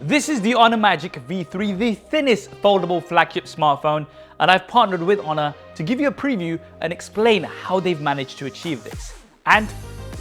This is the Honor Magic V3, the thinnest foldable flagship smartphone, and I've partnered with Honor to give you a preview and explain how they've managed to achieve this. And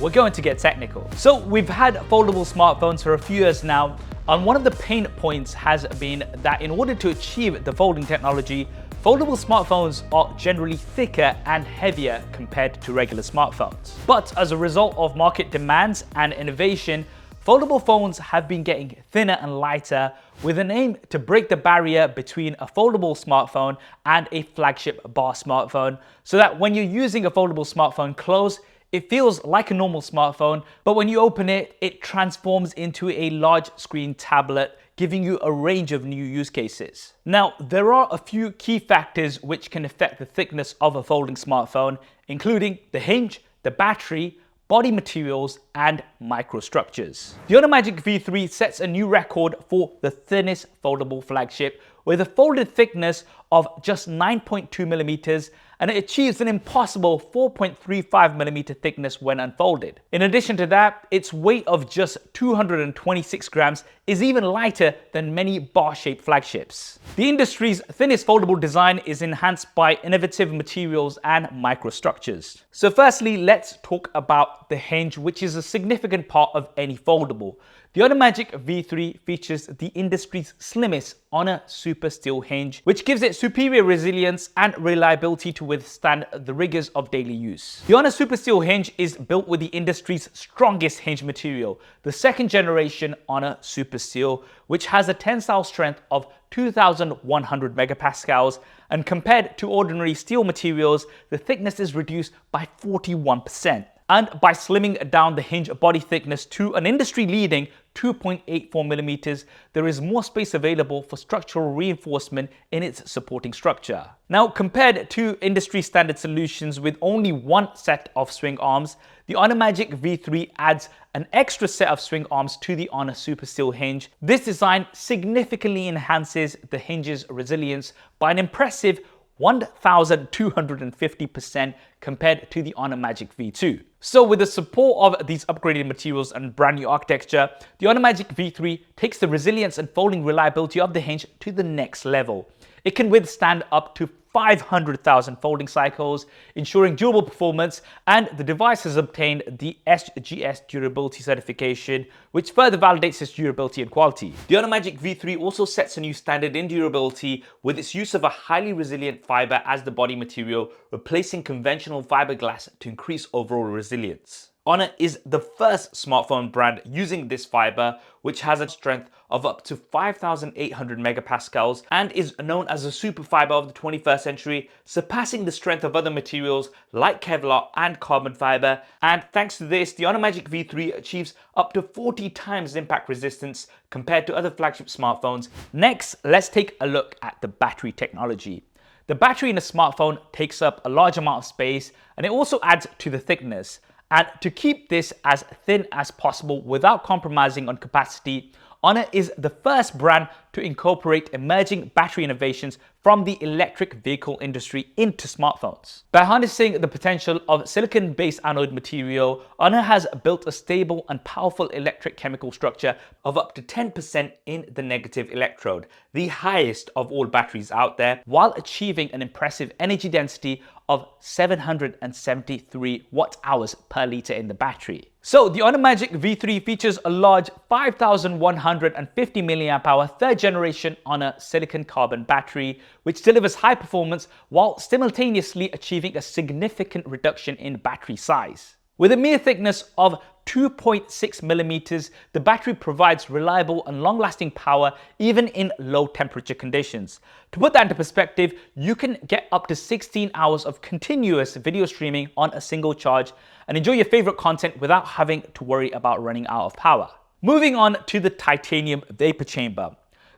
we're going to get technical. So we've had foldable smartphones for a few years now, and one of the pain points has been that in order to achieve the folding technology, foldable smartphones are generally thicker and heavier compared to regular smartphones. But as a result of market demands and innovation, foldable phones have been getting thinner and lighter with an aim to break the barrier between a foldable smartphone and a flagship bar smartphone, so that when you're using a foldable smartphone close, it feels like a normal smartphone, but when you open it, it transforms into a large screen tablet, giving you a range of new use cases. Now, there are a few key factors which can affect the thickness of a folding smartphone, including the hinge, the battery, body materials, and microstructures. The Honor Magic V3 sets a new record for the thinnest foldable flagship with a folded thickness of just 9.2 millimeters, and it achieves an impossible 4.35 millimeter thickness when unfolded. In addition to that, its weight of just 226 grams is even lighter than many bar-shaped flagships. The industry's thinnest foldable design is enhanced by innovative materials and microstructures. So firstly, let's talk about the hinge, which is a significant part of any foldable. The Honor Magic V3 features the industry's slimmest Honor Super Steel hinge, which gives it superior resilience and reliability to withstand the rigors of daily use. The Honor Super Steel hinge is built with the industry's strongest hinge material, the second generation Honor Super Steel, which has a tensile strength of 2,100 megapascals, and compared to ordinary steel materials, the thickness is reduced by 41%. And by slimming down the hinge body thickness to an industry-leading 2.84 millimeters, there is more space available for structural reinforcement in its supporting structure. Now, compared to industry standard solutions with only one set of swing arms, the Honor Magic V3 adds an extra set of swing arms to the Honor Super Steel hinge. This design significantly enhances the hinge's resilience by an impressive 1,250% compared to the Honor Magic V2. So with the support of these upgraded materials and brand new architecture, the Honor Magic V3 takes the resilience and folding reliability of the hinge to the next level. It can withstand up to 500,000 folding cycles, ensuring durable performance, and the device has obtained the SGS durability certification, which further validates its durability and quality. The Honor Magic V3 also sets a new standard in durability with its use of a highly resilient fiber as the body material, replacing conventional fiberglass to increase overall resilience. Honor is the first smartphone brand using this fiber, which has a strength of up to 5,800 megapascals and is known as a super fiber of the 21st century, surpassing the strength of other materials like Kevlar and carbon fiber. And thanks to this, the Honor Magic V3 achieves up to 40 times impact resistance compared to other flagship smartphones. Next, let's take a look at the battery technology. The battery in a smartphone takes up a large amount of space, and it also adds to the thickness. And to keep this as thin as possible without compromising on capacity, Honor is the first brand to incorporate emerging battery innovations from the electric vehicle industry into smartphones. By harnessing the potential of silicon-based anode material, Honor has built a stable and powerful electric chemical structure of up to 10% in the negative electrode, the highest of all batteries out there, while achieving an impressive energy density of 773 watt-hours per liter in the battery. So the Honor Magic V3 features a large 5,150 mAh third generation Honor silicon carbon battery, which delivers high performance while simultaneously achieving a significant reduction in battery size. With a mere thickness of 2.6 millimeters, the battery provides reliable and long-lasting power even in low temperature conditions. To put that into perspective, you can get up to 16 hours of continuous video streaming on a single charge and enjoy your favorite content without having to worry about running out of power. Moving on to the titanium vapor chamber.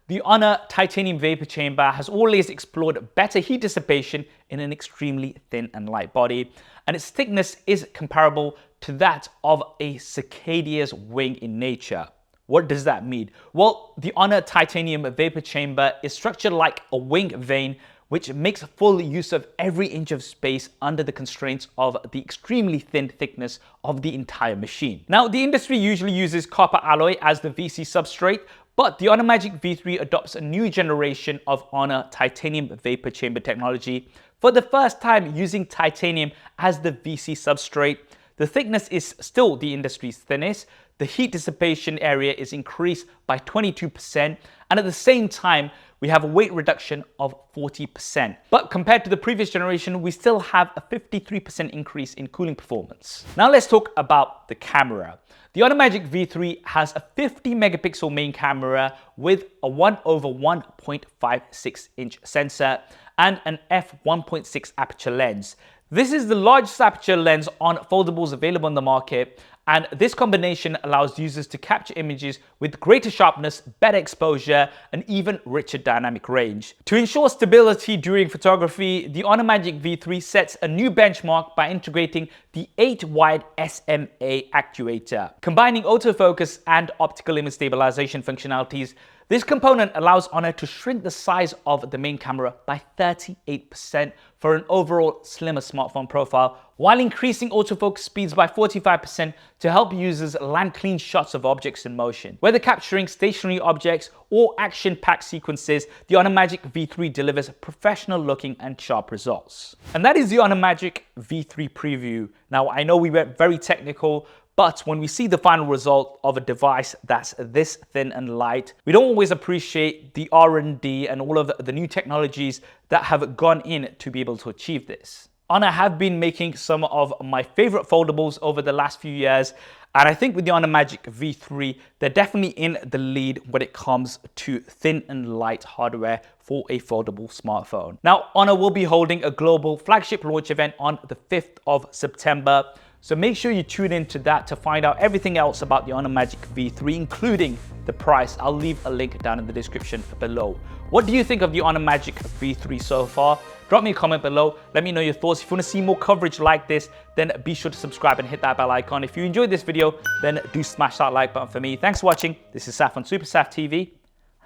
The Honor titanium vapor chamber has always explored better heat dissipation in an extremely thin and light body, and its thickness is comparable to that of a cicada's wing in nature. What does that mean? Well, the Honor titanium vapor chamber is structured like a wing vane, which makes full use of every inch of space under the constraints of the extremely thin thickness of the entire machine. Now, the industry usually uses copper alloy as the VC substrate, But the Honor Magic V3 adopts a new generation of Honor titanium vapor chamber technology, for the first time using titanium as the VC substrate. The thickness is still the industry's thinnest, the heat dissipation area is increased by 22%, and at the same time, we have a weight reduction of 40%. But compared to the previous generation, we still have a 53% increase in cooling performance. Now let's talk about the camera. The Honor Magic V3 has a 50 megapixel main camera with a 1/1.56 inch sensor and an f1.6 aperture lens. This is the largest aperture lens on foldables available on the market, and this combination allows users to capture images with greater sharpness, better exposure, and even richer dynamic range. To ensure stability during photography, the Honor Magic V3 sets a new benchmark by integrating the 8-wide SMA actuator. Combining autofocus and optical image stabilization functionalities, this component allows Honor to shrink the size of the main camera by 38% for an overall slimmer smartphone profile, while increasing autofocus speeds by 45% to help users land clean shots of objects in motion. Whether capturing stationary objects or action-packed sequences, the Honor Magic V3 delivers professional looking and sharp results. And that is the Honor Magic V3 preview. Now, I know we went very technical, but when we see the final result of a device that's this thin and light, we don't always appreciate the R&D and all of the new technologies that have gone in to be able to achieve this. Honor have been making some of my favorite foldables over the last few years, and I think with the Honor Magic V3, they're definitely in the lead when it comes to thin and light hardware for a foldable smartphone. Now, Honor will be holding a global flagship launch event on the 5th of September. So make sure you tune into that to find out everything else about the Honor Magic V3, including the price. I'll leave a link down in the description below. What do you think of the Honor Magic V3 so far? Drop me a comment below. Let me know your thoughts. If you want to see more coverage like this, then be sure to subscribe and hit that bell icon. If you enjoyed this video, then do smash that like button for me. Thanks for watching. This is Saf on SuperSaf TV,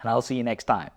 and I'll see you next time.